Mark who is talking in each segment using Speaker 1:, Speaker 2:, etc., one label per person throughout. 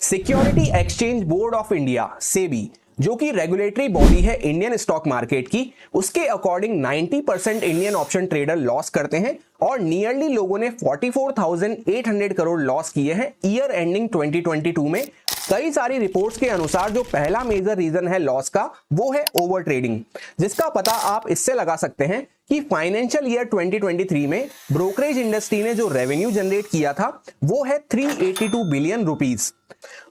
Speaker 1: Security exchange board of India SEBI, जो कि regulatory body है इंडियन स्टॉक मार्केट की, उसके according 90% Indian option trader loss करते हैं और नियरली लोगों ने 44,800 करोड़ लॉस किए हैं ईयर एंडिंग 2022 में। कई सारी रिपोर्ट्स के अनुसार जो पहला मेजर रीजन है लॉस का वो है ओवर ट्रेडिंग, जिसका पता आप इससे लगा सकते हैं कि फाइनेंशियल ईयर 2023 में ब्रोकरेज इंडस्ट्री ने जो रेवेन्यू जनरेट किया था वो है 382 बिलियन रुपीस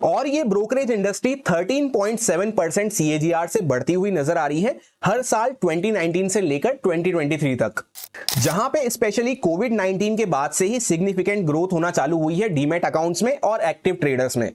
Speaker 1: और ये ब्रोकरेज इंडस्ट्री 13.7% CAGR से बढ़ती हुई नजर आ रही है हर साल 2019 से लेकर 2023 तक, जहां पे स्पेशली कोविड-19 के बाद से ही सिग्निफिकेंट ग्रोथ होना चालू हुई है डीमैट अकाउंट्स में और एक्टिव ट्रेडर्स में।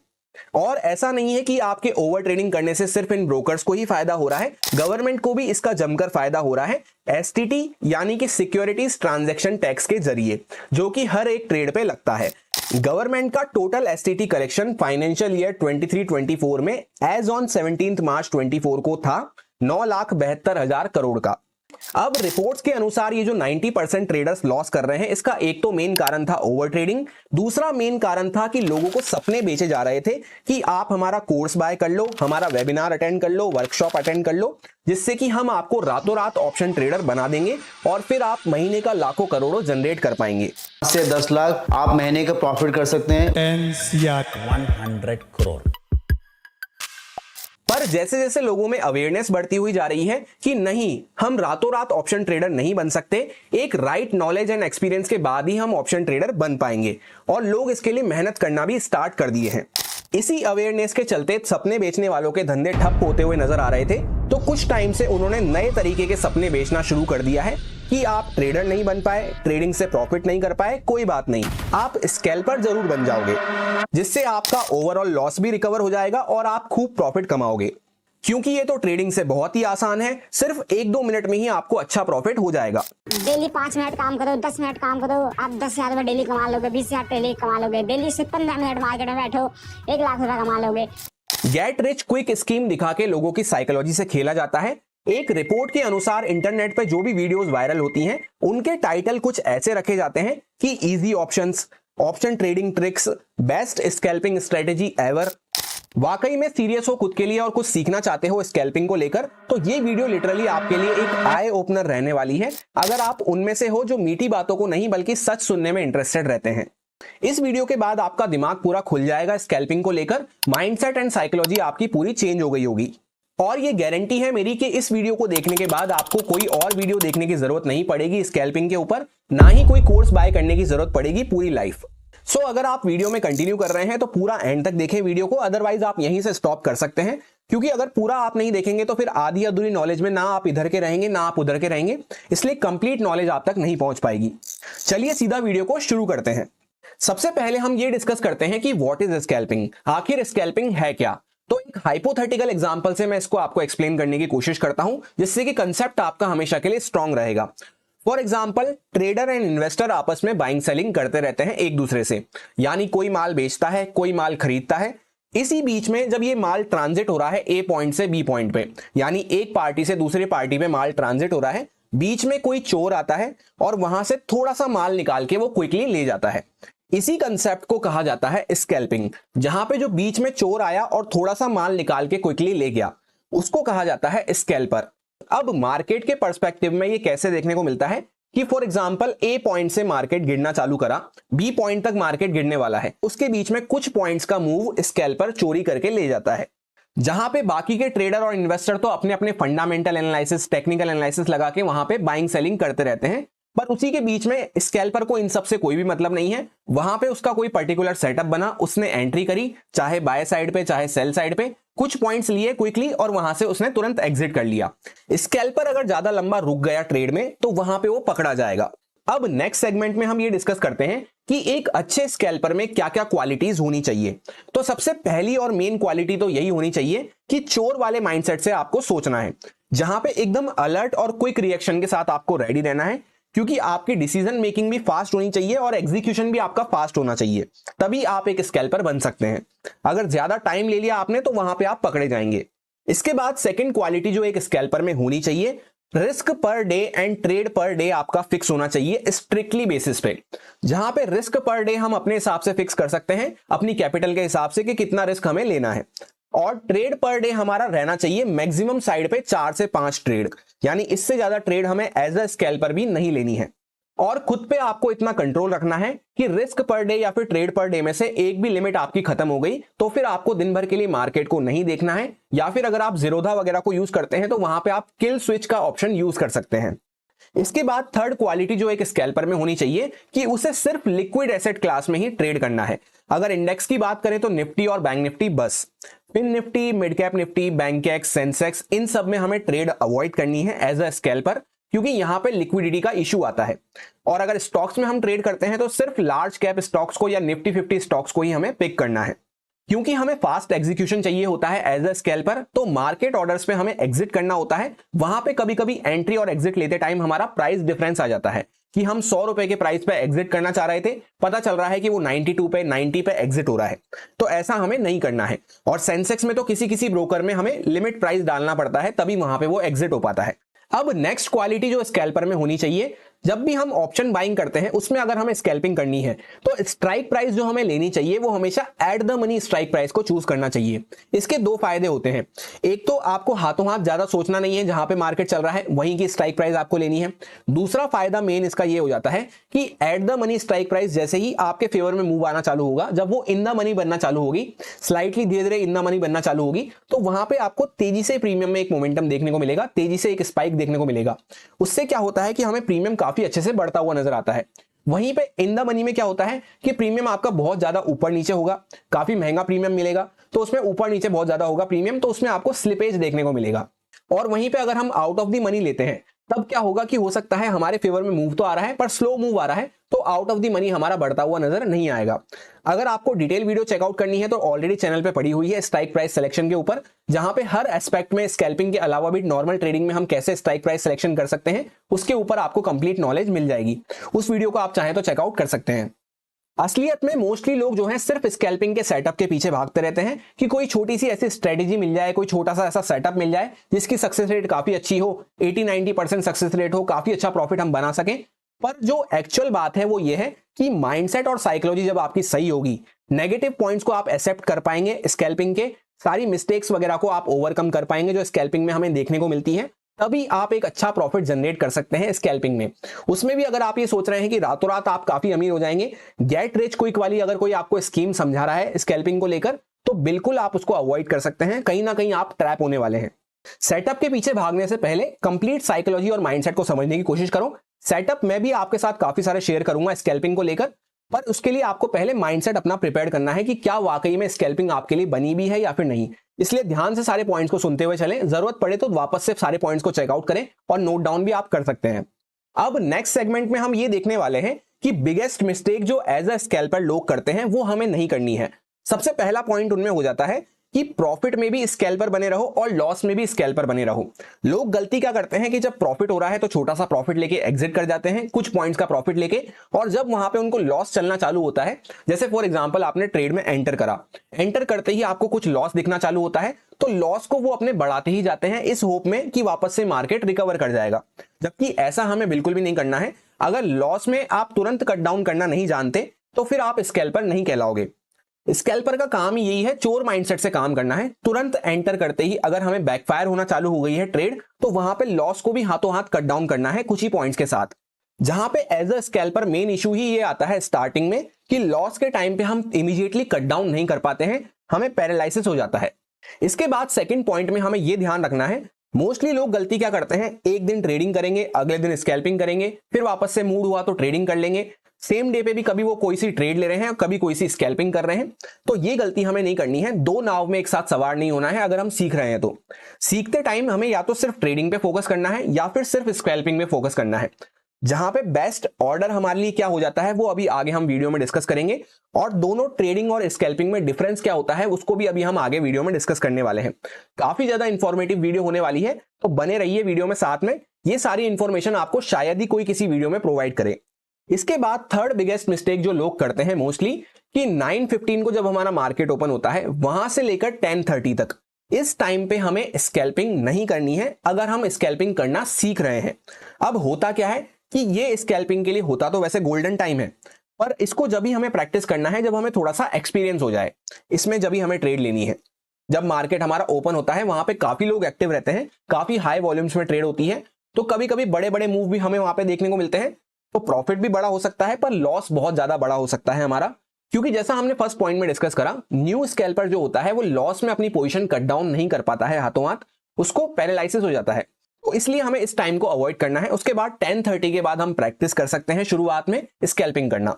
Speaker 1: और ऐसा नहीं है कि आपके ओवर ट्रेडिंग करने से सिर्फ इन ब्रोकर्स को ही फायदा हो रहा है, गवर्नमेंट को भी इसका जमकर फायदा हो रहा है STT यानी कि सिक्योरिटीज ट्रांजैक्शन टैक्स के जरिए, जो कि हर एक ट्रेड पे लगता है। गवर्नमेंट का total STT collection financial year 23-24 में एज ऑन 17 मार्च 24 को था 9,72,000 करोड़ का। अब रिपोर्ट्स के अनुसार ये जो 90% ट्रेडर्स लॉस कर रहे हैं, इसका एक तो मेन कारण था ओवर ट्रेडिंग, दूसरा मेन कारण था कि लोगों को सपने बेचे जा रहे थे कि आप हमारा कोर्स बाय कर लो, हमारा वेबिनार अटेंड कर लो, वर्कशॉप अटेंड कर लो, जिससे कि हम आपको रातों रात ऑप्शन ट्रेडर बना देंगे और फिर आप महीने का लाखों करोड़ों जनरेट कर पाएंगे।
Speaker 2: से 10 लाख आप महीने का प्रॉफिट कर सकते हैं
Speaker 3: 10 या 100 करोड़।
Speaker 1: पर जैसे जैसे लोगों में अवेयरनेस बढ़ती हुई जा रही है कि नहीं, हम रातों रात ऑप्शन ट्रेडर नहीं बन सकते, एक राइट नॉलेज एंड एक्सपीरियंस के बाद ही हम ऑप्शन ट्रेडर बन पाएंगे और लोग इसके लिए मेहनत करना भी स्टार्ट कर दिए हैं। इसी अवेयरनेस के चलते सपने बेचने वालों के धंधे ठप होते हुए नजर आ रहे थे, तो कुछ टाइम से उन्होंने नए तरीके के सपने बेचना शुरू कर दिया है कि आप ट्रेडर नहीं बन पाए, ट्रेडिंग से प्रॉफिट नहीं कर पाए, कोई बात नहीं, आप स्कैल्पर जरूर बन जाओगे, जिससे आपका ओवरऑल लॉस भी रिकवर हो जाएगा और आप खूब प्रॉफिट कमाओगे। क्योंकि ये तो ट्रेडिंग से बहुत ही आसान है, सिर्फ 1-2 मिनट में ही आपको अच्छा प्रॉफिट हो जाएगा।
Speaker 4: डेली 5 मिनट काम करो, 10 मिनट काम करो, आप 10,000 रुपए डेली कमा लोगे, 20,000 डेली कमा लोगे, डेली से 15 मिनट मार्केट में बैठो 1 लाख रुपए कमा लोगे।
Speaker 1: गेट रिच क्विक स्कीम दिखा के लोगों की साइकोलॉजी से खेला जाता है। एक रिपोर्ट के अनुसार इंटरनेट पे जो भी वीडियोस वायरल होती हैं, उनके टाइटल कुछ ऐसे रखे जाते हैं कि easy options, option trading tricks, best scalping strategy ever. वाकई में सीरियस हो खुद के लिए और कुछ सीखना चाहते हो स्कैल्पिंग को लेकर, तो ये वीडियो लिटरली आपके लिए एक आई ओपनर रहने वाली है, अगर आप उनमें से हो जो मीठी बातों को नहीं बल्कि सच सुनने में इंटरेस्टेड रहते हैं। इस वीडियो के बाद आपका दिमाग पूरा खुल जाएगा स्कैल्पिंग को लेकर, माइंडसेट एंड साइकोलॉजी आपकी पूरी चेंज हो गई होगी। और ये गारंटी है मेरी कि इस वीडियो को देखने के बाद आपको कोई और वीडियो देखने की जरूरत नहीं पड़ेगी स्कैल्पिंग के ऊपर, ना ही कोई कोर्स बाय करने की जरूरत पड़ेगी पूरी लाइफ। सो अगर आप वीडियो में कंटिन्यू कर रहे हैं तो पूरा एंड तक देखें वीडियो को, अदरवाइज आप यहीं से स्टॉप कर सकते हैं, क्योंकि अगर पूरा आप नहीं देखेंगे तो फिर आधी अधूरी नॉलेज में ना आप इधर के रहेंगे ना आप उधर के रहेंगे, इसलिए कंप्लीट नॉलेज आप तक नहीं पहुंच पाएगी। चलिए सीधा वीडियो को शुरू करते हैं। सबसे पहले हम ये डिस्कस करते हैं कि व्हाट इज स्कैल्पिंग, आखिर स्कैल्पिंग है क्या। तो एक हाइपोथेटिकल एग्जांपल से मैं इसको आपको एक्सप्लेन करने की कोशिश करता हूं, जिससे कि कंसेप्ट आपका हमेशा के लिए स्ट्रांग रहेगा। For example, trader and investor आपस में बाइंग सेलिंग करते रहते हैं एक दूसरे से, यानी कोई माल बेचता है, कोई माल खरीदता है। इसी बीच में जब ये माल ट्रांजिट हो रहा है ए पॉइंट से बी पॉइंट पे, यानी एक पार्टी से दूसरी पार्टी पे माल ट्रांजिट हो रहा है, बीच में कोई चोर आता है और वहां से थोड़ा सा माल निकाल के वो क्विकली ले जाता है। इसी कंसेप्ट को कहा जाता है स्कैल्पिंग, जहां पे जो बीच में चोर आया और थोड़ा सा माल निकाल के क्विकली ले गया, उसको कहा जाता है स्कैल्पर। अब मार्केट के पर्सपेक्टिव में ये कैसे देखने को मिलता है कि फॉर एग्जांपल ए पॉइंट से मार्केट गिरना चालू करा, बी पॉइंट तक मार्केट गिरने वाला है, उसके बीच में कुछ पॉइंट्स का मूव स्कैल्पर चोरी करके ले जाता है, जहां पे बाकी के ट्रेडर और इन्वेस्टर तो अपने अपने फंडामेंटल एनालिसिस, टेक्निकल एनालिसिस लगा के वहां पे बाइंग सेलिंग करते रहते हैं। पर उसी के बीच में स्कैल्पर को इन सब से कोई भी मतलब नहीं है, वहां पे उसका कोई पर्टिकुलर सेटअप बना, उसने एंट्री करी, चाहे बाय साइड पे चाहे सेल साइड पे, कुछ पॉइंट्स लिए क्विकली और वहां से उसने तुरंत एग्जिट कर लिया। स्कैल्पर अगर ज्यादा लंबा रुक गया ट्रेड में तो वहां पे वो पकड़ा जाएगा। अब नेक्स्ट सेगमेंट में हम ये डिस्कस करते हैं कि एक अच्छे स्कैल्पर में क्या क्या क्वालिटीज होनी चाहिए। तो सबसे पहली और मेन क्वालिटी तो यही होनी चाहिए कि चोर वाले माइंडसेट से आपको सोचना है, जहां पे एकदम अलर्ट और क्विक रिएक्शन के साथ आपको रेडी रहना है, क्योंकि आपकी डिसीजन मेकिंग भी फास्ट होनी चाहिए और एग्जीक्यूशन भी आपका फास्ट होना चाहिए, तभी आप एक स्कैल्पर बन सकते हैं। अगर ज्यादा टाइम ले लिया आपने तो वहां पे आप पकड़े जाएंगे। इसके बाद सेकंड क्वालिटी जो एक स्कैल्पर में होनी चाहिए risk per day and trade per day आपका फिक्स होना चाहिए स्ट्रिक्टली बेसिस पे। जहां पे रिस्क पर डे हम अपने हिसाब से फिक्स कर सकते हैं अपनी कैपिटल के हिसाब से कि कितना रिस्क हमें लेना है, और ट्रेड पर डे हमारा रहना चाहिए मैक्सिमम साइड पे 4 से 5 ट्रेड, यानी इससे ज्यादा ट्रेड हमें एज अ स्कैल्पर भी नहीं लेनी है। और खुद पे आपको इतना कंट्रोल रखना है कि रिस्क पर डे या फिर ट्रेड पर डे में से एक भी लिमिट आपकी खत्म हो गई तो फिर आपको दिन भर के लिए मार्केट को नहीं देखना है, या फिर अगर आप जीरोधा वगैरह को यूज करते हैं तो वहां पे आप किल स्विच का ऑप्शन यूज कर सकते हैं। इसके बाद थर्ड क्वालिटी जो एक स्कैल्पर में होनी चाहिए कि उसे सिर्फ लिक्विड एसेट क्लास में ही ट्रेड करना है। अगर इंडेक्स की बात करें तो निफ्टी और बैंक निफ्टी बस, fin Nifty, mid cap Nifty, Bankex, Sensex, इन सब में हमें ट्रेड अवॉइड करनी है एज अ स्कैल्पर, क्योंकि यहां पे लिक्विडिटी का इशू आता है। और अगर स्टॉक्स में हम ट्रेड करते हैं तो सिर्फ लार्ज कैप स्टॉक्स को या निफ्टी 50 स्टॉक्स को ही हमें पिक करना है। क्योंकि हमें फास्ट एग्जीक्यूशन चाहिए होता है एज अ स्कैल्पर, तो मार्केट ऑर्डर्स पे हमें एग्जिट करना होता है। वहां पे कभी कभी एंट्री और एग्जिट लेते टाइम हमारा प्राइस डिफरेंस आ जाता है कि हम 100 रुपए के प्राइस पे एग्जिट करना चाह रहे थे, पता चल रहा है कि वो 92 पे 90 पे एग्जिट हो रहा है, तो ऐसा हमें नहीं करना है। और सेंसेक्स में तो किसी किसी ब्रोकर में हमें लिमिट प्राइस डालना पड़ता है तभी वहां पे वो एग्जिट हो पाता है। अब नेक्स्ट क्वालिटी जो स्कैल्पर में होनी चाहिए, जब भी हम ऑप्शन बाइंग करते हैं उसमें अगर हमें स्कैल्पिंग करनी है तो स्ट्राइक प्राइस जो हमें लेनी चाहिए वो हमेशा at the money strike price को चूज करना चाहिए। इसके दो फायदे होते हैं, एक तो आपको हाथों हाथ ज्यादा सोचना नहीं है, जहां पे मार्केट चल रहा है वहीं की स्ट्राइक प्राइस आपको लेनी है। दूसरा फायदा मेन इसका ये हो जाता है कि at the money strike price जैसे ही आपके फेवर में मूव आना चालू होगा, जब वो इन द मनी बनना चालू होगी, स्लाइटली धीरे धीरे इन द मनी बनना चालू होगी, तो वहां पे आपको तेजी से प्रीमियम में एक मोमेंटम देखने को मिलेगा, तेजी से एक स्पाइक देखने को मिलेगा। उससे क्या होता है कि हमें प्रीमियम काफी अच्छे से बढ़ता हुआ नजर आता है। वहीं पे इन द मनी में क्या होता है कि प्रीमियम आपका बहुत ज्यादा ऊपर नीचे होगा, काफी महंगा प्रीमियम मिलेगा तो उसमें ऊपर नीचे बहुत ज्यादा होगा प्रीमियम, तो उसमें आपको स्लिपेज देखने को मिलेगा। और वहीं पे अगर हम आउट ऑफ द मनी लेते हैं तब क्या होगा कि हो सकता है हमारे फेवर में मूव तो आ रहा है पर स्लो मूव आ रहा है, तो आउट ऑफ द मनी हमारा बढ़ता हुआ नजर नहीं आएगा। अगर आपको डिटेल वीडियो चेकआउट करनी है तो ऑलरेडी चैनल पे पड़ी हुई है स्ट्राइक प्राइस सिलेक्शन के ऊपर, जहां पे हर एस्पेक्ट में स्कैल्पिंग के अलावा भी नॉर्मल ट्रेडिंग में हम कैसे स्ट्राइक प्राइस सिलेक्शन कर सकते हैं उसके ऊपर आपको कंप्लीट नॉलेज मिल जाएगी। उस वीडियो को आप चाहें तो चेकआउट कर सकते हैं। असलियत में मोस्टली लोग जो हैं सिर्फ स्कैल्पिंग के सेटअप के पीछे भागते रहते हैं कि कोई छोटी सी ऐसी स्ट्रेटेजी मिल जाए, कोई छोटा सा ऐसा सेटअप मिल जाए जिसकी सक्सेस रेट काफी अच्छी हो, 80-90% सक्सेस रेट हो, काफी अच्छा प्रॉफिट हम बना सकें। पर जो एक्चुअल बात है वो ये है कि माइंडसेट और साइकोलॉजी जब आपकी सही होगी, नेगेटिव पॉइंट्स को आप एक्सेप्ट कर पाएंगे, स्कैल्पिंग के सारी मिस्टेक्स वगैरह को आप ओवरकम कर पाएंगे जो स्कैल्पिंग में हमें देखने को मिलती है, तभी आप एक अच्छा प्रॉफिट जनरेट कर सकते हैं स्कैल्पिंग में। उसमें भी अगर आप ये सोच रहे हैं कि रातों रात आप काफी अमीर हो जाएंगे, गेट रिच क्विक वाली अगर कोई आपको स्कीम समझा रहा है स्कैल्पिंग को लेकर, तो बिल्कुल आप उसको अवॉइड कर सकते हैं, कहीं ना कहीं आप ट्रैप होने वाले हैं। सेटअप के पीछे भागने से पहले कंप्लीट साइकोलॉजी और माइंडसेट को समझने की कोशिश करो। सेटअप मैं भी आपके साथ काफी सारे शेयर करूंगा स्कैल्पिंग को लेकर, पर उसके लिए आपको पहले माइंडसेट अपना प्रिपेयर करना है कि क्या वाकई में स्कैल्पिंग आपके लिए बनी भी है या फिर नहीं। इसलिए ध्यान से सारे पॉइंट्स को सुनते हुए चलें, जरूरत पड़े तो वापस से सारे पॉइंट्स को चेकआउट करें और नोट डाउन भी आप कर सकते हैं। अब नेक्स्ट सेगमेंट में हम ये देखने वाले हैं कि बिगेस्ट मिस्टेक जो एज अ स्कैल्पर लोग करते हैं वो हमें नहीं करनी है। सबसे पहला पॉइंट उनमें हो जाता है कि प्रॉफिट में भी स्कैल्पर बने रहो और लॉस में भी स्कैल्पर बने रहो। लोग गलती क्या करते हैं कि जब प्रॉफिट हो रहा है तो छोटा सा प्रॉफिट लेके एग्जिट कर जाते हैं, कुछ पॉइंट्स का प्रॉफिट लेके, और जब वहां पे उनको लॉस चलना चालू होता है, जैसे फॉर एग्जांपल आपने ट्रेड में एंटर करा, एंटर करते ही आपको कुछ लॉस दिखना चालू होता है, तो लॉस को वो अपने बढ़ाते ही जाते हैं इस होप में कि वापस से मार्केट रिकवर कर जाएगा, जबकि ऐसा हमें बिल्कुल भी नहीं करना है। अगर लॉस में आप तुरंत कट डाउन करना नहीं जानते तो फिर आप स्कैल्पर नहीं कहलाओगे। स्कैल्पर का काम ही यही है, चोर माइंडसेट से काम करना है। तुरंत एंटर करते ही अगर हमें बैकफायर होना चालू हो गई है ट्रेड, तो वहां पे लॉस को भी हाथों हाथ कट डाउन करना है कुछ ही पॉइंट्स के साथ। जहां पे as a scalper main issue ही ये आता है स्टार्टिंग में कि लॉस के टाइम पे हम इमीडिएटली कट डाउन नहीं कर पाते हैं, हमें पैरालिसिस हो जाता है। इसके बाद सेकंड पॉइंट में हमें यह ध्यान रखना है, मोस्टली लोग गलती क्या करते हैं, एक दिन ट्रेडिंग करेंगे, अगले दिन स्कैल्पिंग करेंगे, फिर वापस से मूड हुआ तो ट्रेडिंग कर लेंगे, सेम डे पे भी कभी वो कोई सी ट्रेड ले रहे हैं, कभी कोई सी स्कैल्पिंग कर रहे हैं। तो ये गलती हमें नहीं करनी है। दो नाव में एक साथ सवार नहीं होना है। अगर हम सीख रहे हैं तो सीखते टाइम हमें या तो सिर्फ ट्रेडिंग पे फोकस करना है या फिर सिर्फ स्कैल्पिंग में फोकस करना है। जहां पे बेस्ट ऑर्डर हमारे लिए क्या हो जाता है वो अभी आगे हम वीडियो में डिस्कस करेंगे, और दोनों ट्रेडिंग और स्कैल्पिंग में डिफरेंस क्या होता है उसको भी अभी हम आगे वीडियो में डिस्कस करने वाले हैं। काफी ज्यादा इंफॉर्मेटिव वीडियो होने वाली है, तो बने रहिए वीडियो में साथ में। ये सारी इंफॉर्मेशन आपको शायद ही कोई किसी वीडियो में प्रोवाइड करे। इसके बाद थर्ड बिगेस्ट मिस्टेक जो लोग करते हैं मोस्टली कि 9:15 को जब हमारा मार्केट ओपन होता है वहां से लेकर 10:30 तक इस टाइम पे हमें स्कैल्पिंग नहीं करनी है अगर हम स्कैल्पिंग करना सीख रहे हैं। अब होता क्या है कि ये स्कैल्पिंग के लिए होता तो वैसे गोल्डन टाइम है, पर इसको जब भी हमें प्रैक्टिस करना है जब हमें थोड़ा सा एक्सपीरियंस हो जाए इसमें, जब भी हमें ट्रेड लेनी है। जब मार्केट हमारा ओपन होता है वहां पे काफी लोग एक्टिव रहते हैं, काफी हाई वॉल्यूम्स में ट्रेड होती है, तो कभी कभी बड़े बड़े मूव भी हमें वहां पे देखने को मिलते हैं। तो प्रॉफिट भी बड़ा हो सकता है पर लॉस बहुत ज्यादा बड़ा हो सकता है हमारा, क्योंकि जैसा हमने फर्स्ट पॉइंट में डिस्कस करा, न्यू स्कैल्पर जो होता है वो लॉस में अपनी पोजीशन कट डाउन नहीं कर पाता है हाथों हाथ, उसको पैरालिसिस हो जाता है। तो इसलिए हमें इस टाइम को अवॉइड करना है। उसके बाद 10:30 के बाद हम प्रैक्टिस कर सकते हैं शुरुआत में स्कैल्पिंग करना।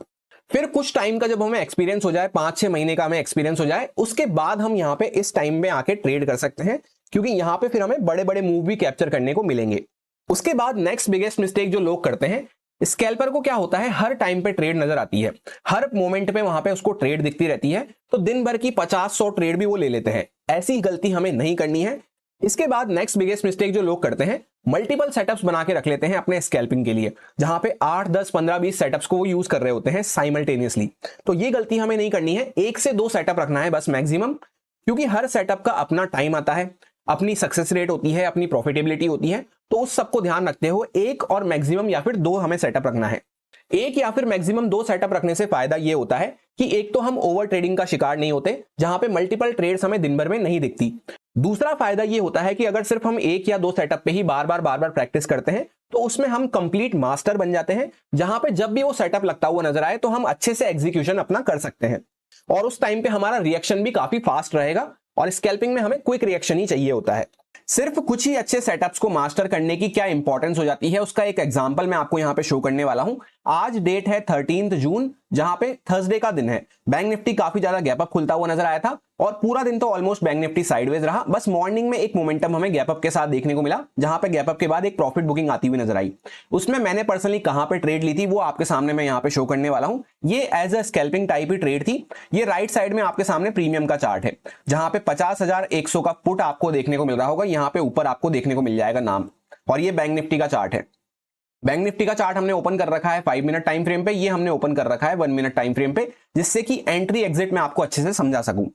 Speaker 1: फिर कुछ टाइम का जब हमें एक्सपीरियंस हो जाए, 5-6 महीने का हमें एक्सपीरियंस हो जाए, उसके बाद हम यहाँ पे इस टाइम में आके ट्रेड कर सकते हैं, क्योंकि यहाँ पे फिर हमें बड़े बड़े मूव भी कैप्चर करने को मिलेंगे। उसके बाद नेक्स्ट बिगेस्ट मिस्टेक जो लोग करते हैं, स्कैल्पर को क्या होता है हर टाइम पे ट्रेड नजर आती है, हर मोमेंट पे वहां पे उसको ट्रेड दिखती रहती है, तो दिन भर की 50-100 ट्रेड भी वो ले लेते हैं। ऐसी गलती हमें नहीं करनी है। इसके बाद नेक्स्ट बिगेस्ट मिस्टेक जो लोग करते हैं, मल्टीपल सेटअप्स बना के रख लेते हैं अपने स्कैल्पिंग के लिए, जहां पे 8, 10, 15, 20 सेटअप्स को वो यूज कर रहे होते हैं साइमल्टेनियसली। तो ये गलती हमें नहीं करनी है, 1 से 2 सेटअप रखना है बस मैक्सिमम, क्योंकि हर सेटअप का अपना टाइम आता है, अपनी सक्सेस रेट होती है, अपनी प्रॉफिटेबिलिटी होती है। तो उस सबको ध्यान रखते हुए 1 और मैक्सिमम या फिर 2 हमें सेटअप रखना है। 1 या फिर मैक्सिमम 2 सेटअप रखने से फायदा ये होता है कि एक तो हम ओवर ट्रेडिंग का शिकार नहीं होते, जहां पे मल्टीपल ट्रेड्स हमें दिन भर में नहीं दिखती। दूसरा फायदा ये होता है कि अगर सिर्फ हम 1 या 2 सेटअप पे ही बार बार प्रैक्टिस करते हैं तो उसमें हम कंप्लीट मास्टर बन जाते हैं, जहां पे जब भी वो सेटअप लगता हुआ नजर आए तो हम अच्छे से एग्जीक्यूशन अपना कर सकते हैं, और उस टाइम पे हमारा रिएक्शन भी काफी फास्ट रहेगा। और स्कैल्पिंग में हमें क्विक रिएक्शन ही चाहिए होता है। सिर्फ कुछ ही अच्छे सेटअप्स को मास्टर करने की क्या इंपॉर्टेंस हो जाती है, उसका एक एग्जांपल मैं आपको यहां पे शो करने वाला हूं। आज डेट है 13 जून, जहां पे थर्सडे का दिन है। बैंक निफ्टी काफी ज्यादा गैप अप खुलता हुआ नजर आया था, और पूरा दिन तो ऑलमोस्ट बैंक निफ्टी साइडवेज रहा। बस मॉर्निंग में एक मोमेंटम हमें गैप अप के साथ देखने को मिला, जहां पे गैप अप के बाद एक प्रॉफिट बुकिंग आती हुई नजर आई। उसमें मैंने पर्सनली कहां पे ट्रेड ली थी वो आपके सामने मैं यहां पे शो करने वाला हूं। ये एज अ स्कैल्पिंग टाइप ही ट्रेड थी। ये राइट साइड में आपके सामने प्रीमियम का चार्ट है, जहां पे 50,100 का पुट आपको देखने को मिल रहा होगा, यहां पे ऊपर आपको देखने को मिल जाएगा नाम, और ये बैंक निफ्टी का चार्ट है। बैंक निफ्टी का चार्ट हमने ओपन कर रखा है 5 मिनट टाइम फ्रेम पे, ये हमने ओपन कर रखा है 1 मिनट टाइम फ्रेम पे, जिससे कि एंट्री एग्जिट में आपको अच्छे से समझा सकूं।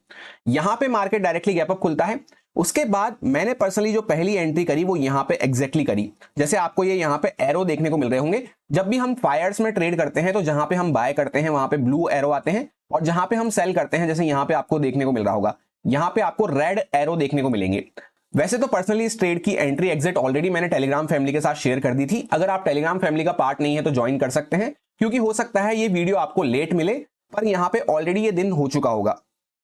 Speaker 1: यहां पे मार्केट डायरेक्टली गैप अप खुलता है। उसके बाद मैंने पर्सनली जो पहली एंट्री करी वो यहां पे एग्जैक्टली करी, जैसे आपको ये यहां पे एरो देखने को मिल रहे होंगे। जब भी हम फायर्स में ट्रेड करते हैं तो जहां पे हम बाय करते हैं वहां पे ब्लू एरो आते हैं, और जहां पे हम सेल करते हैं, जैसे यहां पे आपको देखने को मिल रहा होगा, यहां पे आपको रेड एरो देखने को मिलेंगे। वैसे तो पर्सनली इस ट्रेड की एंट्री एग्जिट ऑलरेडी मैंने टेलीग्राम फैमिली के साथ शेयर कर दी थी। अगर आप टेलीग्राम फैमिली का पार्ट नहीं है तो ज्वाइन कर सकते हैं, क्योंकि हो सकता है ये वीडियो आपको लेट मिले, पर यहां पे ऑलरेडी ये दिन हो चुका होगा।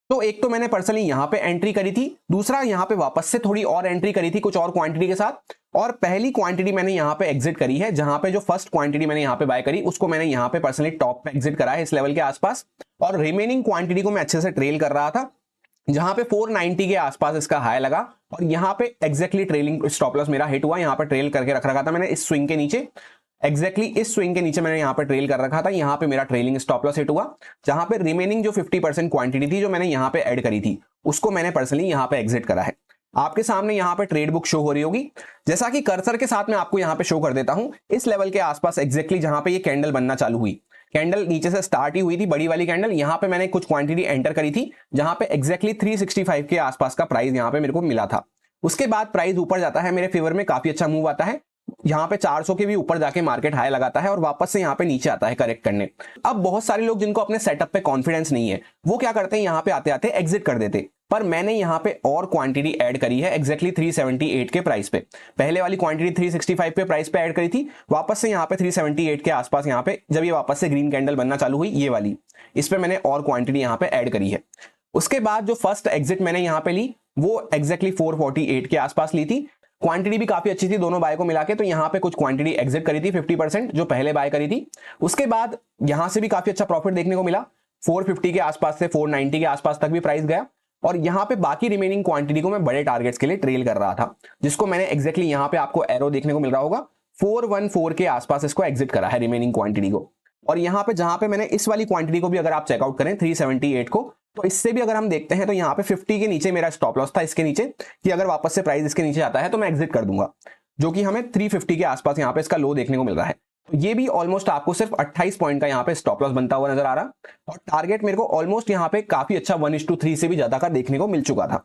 Speaker 1: तो एक तो मैंने पर्सनली यहां पे एंट्री करी थी, दूसरा यहां पे वापस से थोड़ी और एंट्री करी थी कुछ और क्वांटिटी के साथ, और पहली क्वांटिटी मैंने यहां पे एग्जिट करी है, जहां पे जो फर्स्ट क्वांटिटी मैंने यहां पे बाय करी उसको मैंने यहां पे पर्सनली टॉप पे एग्जिट करा है इस लेवल के आसपास, और रिमेनिंग क्वांटिटी को मैं अच्छे से ट्रेल कर रहा था, जहां पे 490 के आसपास इसका हाई लगा, और यहां पे एग्जैक्टली ट्रेलिंग स्टॉप लॉस मेरा हिट हुआ। यहां पे ट्रेल करके रख रखा था मैंने इस स्विंग के नीचे, एग्जैक्टली इस स्विंग के नीचे मैंने यहां पे ट्रेल कर रखा था। यहां पे मेरा ट्रेलिंग स्टॉप लॉस हिट हुआ, जहां पे रिमेनिंग जो 50% क्वांटिटी थी जो मैंने यहां पे ऐड करी थी उसको मैंने पर्सनली यहां पे एग्जिट करा है। आपके सामने यहां पे ट्रेड बुक शो हो रही होगी, जैसा कि कर्सर के साथ मैं आपको यहां पे शो कर देता हूं। इस लेवल के आसपास एग्जैक्टली जहां पे ये कैंडल बनना चालू हुई, कैंडल नीचे से स्टार्ट ही हुई थी, बड़ी वाली कैंडल, यहां पे मैंने कुछ क्वांटिटी एंटर करी थी, जहां पे एग्जैक्टली 365 के आसपास का प्राइस यहां पे मेरे को मिला था। उसके बाद प्राइस ऊपर जाता है मेरे फेवर में, काफी अच्छा मूव आता है, यहां पे 400 के भी ऊपर जाके मार्केट हाई लगाता है और वापस से यहां पे नीचे आता है करेक्ट करने। अब बहुत सारे लोग जिनको अपने सेटअप पे कॉन्फिडेंस नहीं है वो क्या करते हैं, यहां पे आते आते एग्जिट कर देते, पर मैंने यहां पे और क्वांटिटी ऐड करी है एग्जैक्टली 378 के प्राइस पे। पहले वाली क्वांटिटी 365 पे प्राइस पे ऐड करी थी, वापस से यहां पे 378 के आसपास यहां पे जब ये वापस से ग्रीन कैंडल बनना चालू हुई ये वाली, इस पे मैंने और क्वांटिटी यहां पे ऐड करी है। उसके बाद जो फर्स्ट एग्जिट मैंने यहां पे ली वो एग्जैक्टली 448 के आसपास ली थी, क्वांटिटी भी काफी अच्छी थी दोनों बाय को मिला के, तो यहां पे कुछ क्वांटिटी एग्जिट करी थी 50% जो पहले बाय करी थी। उसके बाद यहां से भी काफी अच्छा प्रॉफिट देखने को मिला, 450 के आसपास से 490 के आसपास तक भी प्राइस गया, और यहां पे बाकी रिमेनिंग क्वांटिटी को मैं बड़े टारगेट्स के लिए ट्रेल कर रहा था, जिसको मैंने एग्जैक्टली यहां पे आपको एरो देखने को मिल रहा होगा 414 के आसपास इसको एग्जिट करा है रिमेनिंग क्वांटिटी को। और यहां पे जहां पे मैंने इस वाली क्वांटिटी को भी अगर आप चेकआउट करें 378 को, तो इससे भी अगर हम देखते हैं तो यहाँ पे 50 के नीचे मेरा स्टॉप लॉस था, इसके नीचे कि अगर वापस से प्राइस इसके नीचे आता है तो मैं एग्जिट कर दूंगा, जो कि हमें 350 के आसपास यहाँ पे इसका लो देखने को मिल रहा है। तो ये भी ऑलमोस्ट आपको सिर्फ 28 पॉइंट का यहाँ पे स्टॉप लॉस बनता हुआ नजर आ रहा, और टारगेट मेरे को ऑलमोस्ट यहाँ पे काफी अच्छा 1:3 से भी ज्यादा का देखने को मिल चुका था।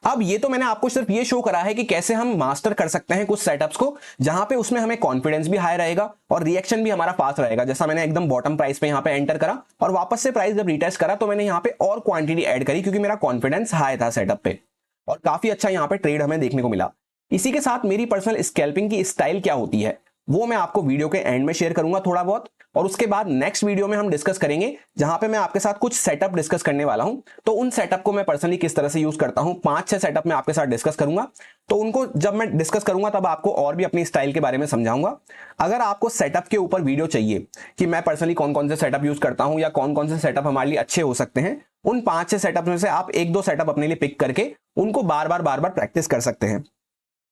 Speaker 1: अब ये तो मैंने आपको सिर्फ ये शो करा है कि कैसे हम मास्टर कर सकते हैं कुछ सेटअप्स को, जहां पे उसमें हमें कॉन्फिडेंस भी हाई रहेगा और रिएक्शन भी हमारा फास्ट रहेगा। जैसा मैंने एकदम बॉटम प्राइस पे यहाँ पे एंटर करा और वापस से प्राइस जब रिटेस्ट करा तो मैंने यहाँ पे और क्वांटिटी ऐड करी क्योंकि मेरा कॉन्फिडेंस हाई था सेटअप पे, और काफी अच्छा यहाँ पे ट्रेड हमें देखने को मिला। इसी के साथ मेरी पर्सनल स्कैल्पिंग की स्टाइल क्या होती है वो मैं आपको वीडियो के एंड में शेयर करूंगा थोड़ा बहुत, और उसके बाद नेक्स्ट वीडियो में हम डिस्कस करेंगे जहां पे मैं आपके साथ कुछ सेटअप डिस्कस करने वाला हूं। तो उन सेटअप को मैं पर्सनली किस तरह से यूज करता हूं, 5-6 सेटअप मैं आपके साथ डिस्कस करूंगा। तो उनको जब मैं डिस्कस करूंगा तब आपको और भी अपनी स्टाइल के बारे में समझाऊंगा। अगर आपको सेटअप के ऊपर वीडियो चाहिए कि मैं पर्सनली कौन कौन से सेटअप यूज करता हूं या कौन कौन से सेटअप हमारे लिए अच्छे हो सकते हैं, उन 5-6 सेटअप में से आप 1-2 सेटअप अपने लिए पिक करके उनको बार बार प्रैक्टिस कर सकते हैं।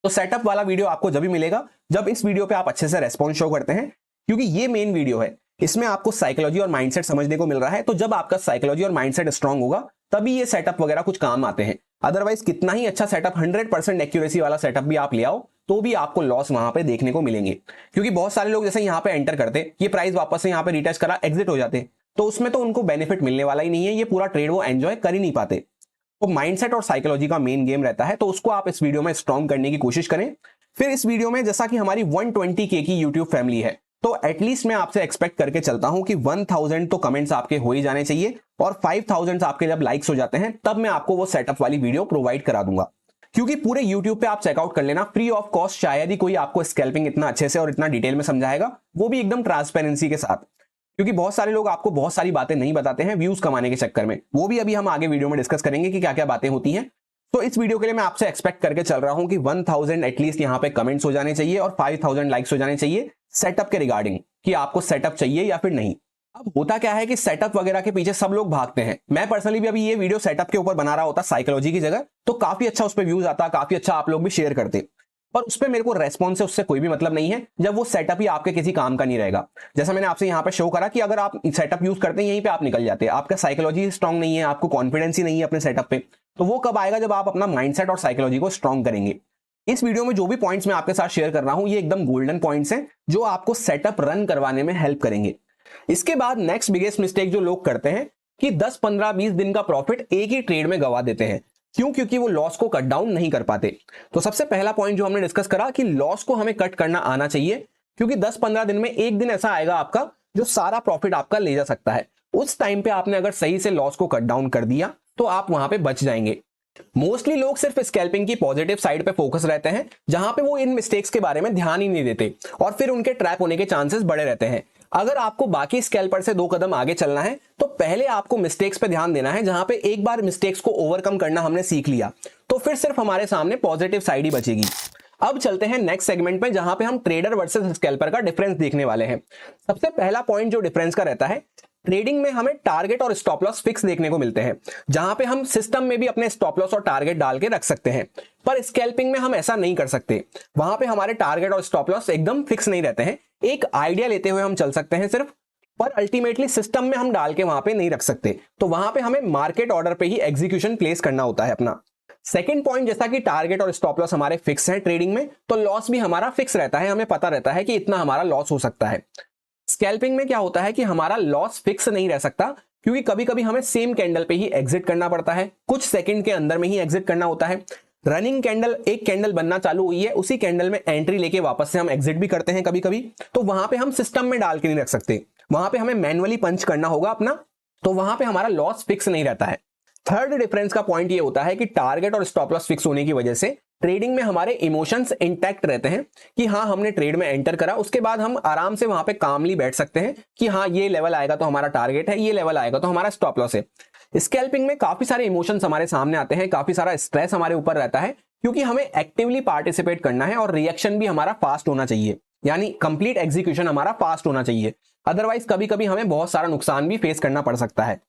Speaker 1: तो सेटअप वाला वीडियो आपको जब भी मिलेगा जब इस वीडियो पे आप अच्छे से रेस्पॉन्स शो करते हैं, क्योंकि ये मेन वीडियो है, इसमें आपको साइकोलॉजी और माइंडसेट समझने को मिल रहा है। तो जब आपका साइकोलॉजी और माइंडसेट स्ट्रांग होगा तभी ये सेटअप वगैरह कुछ काम आते हैं। अदरवाइज कितना ही अच्छा सेटअप 100% एक्यूरेसी वाला सेटअप भी आप ले आओ तो भी आपको लॉस वहां पे देखने को मिलेंगे, क्योंकि बहुत सारे लोग जैसे यहाँ पे एंटर करते, ये प्राइस वापस से यहाँ पे रिटेस्ट करा, एग्जिट हो जाते, तो उसमें तो उनको बेनिफिट मिलने वाला ही नहीं है, ये पूरा ट्रेड वो एंजॉय कर ही नहीं पाते। तो माइंडसेट और साइकोलॉजी का मेन गेम रहता है, तो उसको आप इस वीडियो में स्ट्रॉन्ग करने की कोशिश करें। फिर इस वीडियो में जैसा कि हमारी 120K की यूट्यूब फैमिली है, तो एटलीस्ट मैं आपसे एक्सपेक्ट करके चलता हूं कि 1000 तो कमेंट्स आपके हो ही जाने चाहिए, और 5000 आपके जब लाइक्स हो जाते हैं तब मैं आपको वो सेटअप वाली वीडियो प्रोवाइड करा दूंगा। क्योंकि पूरे यूट्यूब पे आप चेकआउट कर लेना, फ्री ऑफ कॉस्ट शायद ही कोई आपको स्कैल्पिंग इतना अच्छे से और इतना डिटेल में समझाएगा, वो भी एकदम ट्रांसपेरेंसी के साथ। क्योंकि बहुत सारे लोग आपको बहुत सारी बातें नहीं बताते हैं व्यूज कमाने के चक्कर में, वो भी अभी हम आगे वीडियो में डिस्कस करेंगे कि क्या क्या बातें होती हैं। तो इस वीडियो के लिए मैं आपसे एक्सपेक्ट करके चल रहा हूं कि 1000 एटलीस्ट यहां पे कमेंट्स हो जाने चाहिए और 5000 लाइक्स हो जाने चाहिए सेटअप के रिगार्डिंग, कि आपको सेटअप चाहिए या फिर नहीं। अब होता क्या है कि सेटअप वगैरह के पीछे सब लोग भागते हैं। मैं पर्सनली भी अभी ये वीडियो सेटअप के ऊपर बना रहा होता साइकोलॉजी की जगह, तो काफी अच्छा उस पर व्यूज आता, काफी अच्छा आप लोग भी शेयर करते, पर उस पर मेरे को रेस्पॉन्स है उससे कोई भी मतलब नहीं है जब वो सेटअप ही आपके किसी काम का नहीं रहेगा। जैसा मैंने आपसे यहाँ पे शो करा कि अगर आप सेटअप यूज करते हैं यहीं पे आप निकल जाते हैं, आपका साइकोलॉजी स्ट्रांग नहीं है, आपको कॉन्फिडेंस ही नहीं है अपने सेटअप पे, तो वो कब आएगा जब आप अपना माइंडसेट और साइकोलॉजी को स्ट्रांग करेंगे। इस वीडियो में जो भी पॉइंट्स मैं आपके साथ शेयर कर रहा हूं ये एकदम गोल्डन पॉइंट्स हैं जो आपको सेटअप रन करवाने में हेल्प करेंगे। इसके बाद नेक्स्ट बिगेस्ट मिस्टेक जो लोग करते हैं कि 10, 15, 20 दिन का प्रॉफिट एक ही ट्रेड में गवा देते हैं। क्यों? क्योंकि वो लॉस को कट डाउन नहीं कर पाते। तो सबसे पहला पॉइंट जो हमने डिस्कस करा कि लॉस को हमें कट करना आना चाहिए, क्योंकि 10-15 दिन में एक दिन ऐसा आएगा आपका जो सारा प्रॉफिट आपका ले जा सकता है। उस टाइम पे आपने अगर सही से लॉस को कट डाउन कर दिया तो आप वहां पे बच जाएंगे। मोस्टली लोग सिर्फ स्कैल्पिंग की पॉजिटिव साइड पे फोकस रहते हैं, जहां पे वो इन मिस्टेक्स के बारे में ध्यान ही नहीं देते और फिर उनके ट्रैप होने के चांसेस बड़े रहते हैं। अगर आपको बाकी स्कैल्पर से 2 कदम आगे चलना है तो पहले आपको मिस्टेक्स पे ध्यान देना है। जहां पे एक बार मिस्टेक्स को ओवरकम करना हमने सीख लिया तो फिर सिर्फ हमारे सामने पॉजिटिव साइड ही बचेगी। अब चलते हैं नेक्स्ट सेगमेंट में जहां पे हम ट्रेडर वर्सेस स्कैल्पर का डिफरेंस देखने वाले हैं। सबसे पहला पॉइंट जो डिफरेंस का रहता है, ट्रेडिंग में हमें टारगेट और स्टॉप लॉस फिक्स देखने को मिलते हैं, जहां पे हम सिस्टम में भी अपने स्टॉप लॉस और टारगेट डाल के रख सकते हैं, पर स्कैल्पिंग में हम ऐसा नहीं कर सकते। वहां पे हमारे टारगेट और स्टॉप लॉस एकदम फिक्स नहीं रहते हैं। एक आइडिया लेते हुए हम चल सकते हैं सिर्फ, पर अल्टीमेटली सिस्टम में हम डाल के वहां पे नहीं रख सकते। तो वहां पे हमें मार्केट ऑर्डर पे ही एग्जीक्यूशन प्लेस करना होता है अपना। सेकंड पॉइंट, जैसा कि टारगेट और स्टॉप लॉस हमारे फिक्स हैं ट्रेडिंग में, तो लॉस भी हमारा फिक्स रहता है, हमें पता रहता है कि इतना हमारा लॉस हो सकता है। स्कैल्पिंग में क्या होता है कि हमारा लॉस फिक्स नहीं रह सकता, क्योंकि कभी कभी हमें सेम कैंडल पे ही एग्जिट करना पड़ता है, कुछ सेकंड के अंदर में ही एग्जिट करना होता है। रनिंग कैंडल, एक कैंडल बनना चालू हुई है, उसी कैंडल में एंट्री लेके वापस से हम एग्जिट भी करते हैं कभी कभी, तो वहां पे हम सिस्टम में डाल के नहीं रख सकते, वहां पे हमें मैनुअली पंच करना होगा अपना, तो वहां पे हमारा लॉस फिक्स नहीं रहता है। थर्ड डिफरेंस का पॉइंट ये होता है कि टारगेट और स्टॉप लॉस फिक्स होने की वजह से ट्रेडिंग में हमारे इमोशंस इंटैक्ट रहते हैं कि हाँ हमने ट्रेड में एंटर करा, उसके बाद हम आराम से वहां पे कामली बैठ सकते हैं कि हाँ ये लेवल आएगा तो हमारा टारगेट है, ये लेवल आएगा तो हमारा स्टॉप लॉस है। स्कैल्पिंग में काफी सारे इमोशंस हमारे सामने आते हैं, काफी सारा स्ट्रेस हमारे ऊपर रहता है, क्योंकि हमें एक्टिवली पार्टिसिपेट करना है और रिएक्शन भी हमारा फास्ट होना चाहिए, यानी कंप्लीट एग्जीक्यूशन हमारा फास्ट होना चाहिए। अदरवाइज कभी कभी हमें बहुत सारा नुकसान भी फेस करना पड़ सकता है।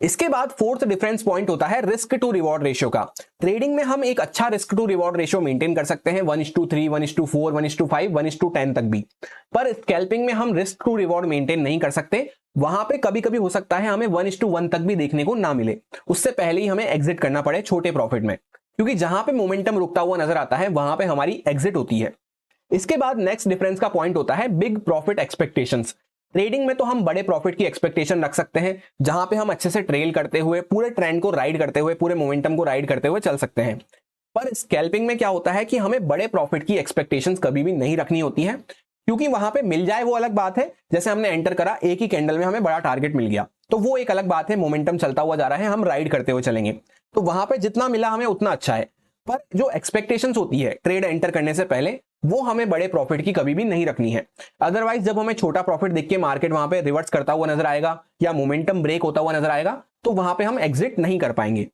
Speaker 1: इसके बाद फोर्थ डिफरेंस पॉइंट होता है रिस्क टू रिवॉर्ड रेशियो का। ट्रेडिंग में हम एक अच्छा risk to reward ratio maintain कर सकते हैं 1:3, 1:4, 1:5, 1:10 तक भी, पर स्कैल्पिंग में हम रिस्क टू रिवॉर्ड मेंटेन नहीं कर सकते। वहां पे कभी कभी हो सकता है हमें 1:1 तक भी देखने को ना मिले, उससे पहले ही हमें एग्जिट करना पड़े छोटे प्रॉफिट में, क्योंकि जहां पे मोमेंटम रुकता हुआ नजर आता है वहां पे हमारी एग्जिट होती है। इसके बाद नेक्स्ट डिफरेंस का पॉइंट होता है बिग प्रॉफिट एक्सपेक्टेशंस। ट्रेडिंग में तो हम बड़े प्रॉफिट की एक्सपेक्टेशन रख सकते हैं, जहां पे हम अच्छे से ट्रेल करते हुए, पूरे ट्रेंड को राइड करते हुए, पूरे मोमेंटम को राइड करते हुए चल सकते हैं। पर स्कैल्पिंग में क्या होता है कि हमें बड़े प्रॉफिट की एक्सपेक्टेशंस कभी भी नहीं रखनी होती है, क्योंकि वहां पे मिल जाए वो अलग बात है। जैसे हमने एंटर करा, एक ही कैंडल में हमें बड़ा टारगेट मिल गया, तो वो एक अलग बात है, मोमेंटम चलता हुआ जा रहा है, हम राइड करते हुए चलेंगे, तो वहां पे जितना मिला हमें उतना अच्छा है। पर जो एक्सपेक्टेशंस होती है ट्रेड एंटर करने से पहले, वो हमें बड़े प्रॉफिट की कभी भी नहीं रखनी है। अदरवाइज जब हमें छोटा प्रॉफिट दिख के मार्केट वहां पे रिवर्स करता हुआ नजर आएगा या मोमेंटम ब्रेक होता हुआ नजर आएगा, तो वहां पे हम एग्जिट नहीं कर पाएंगे।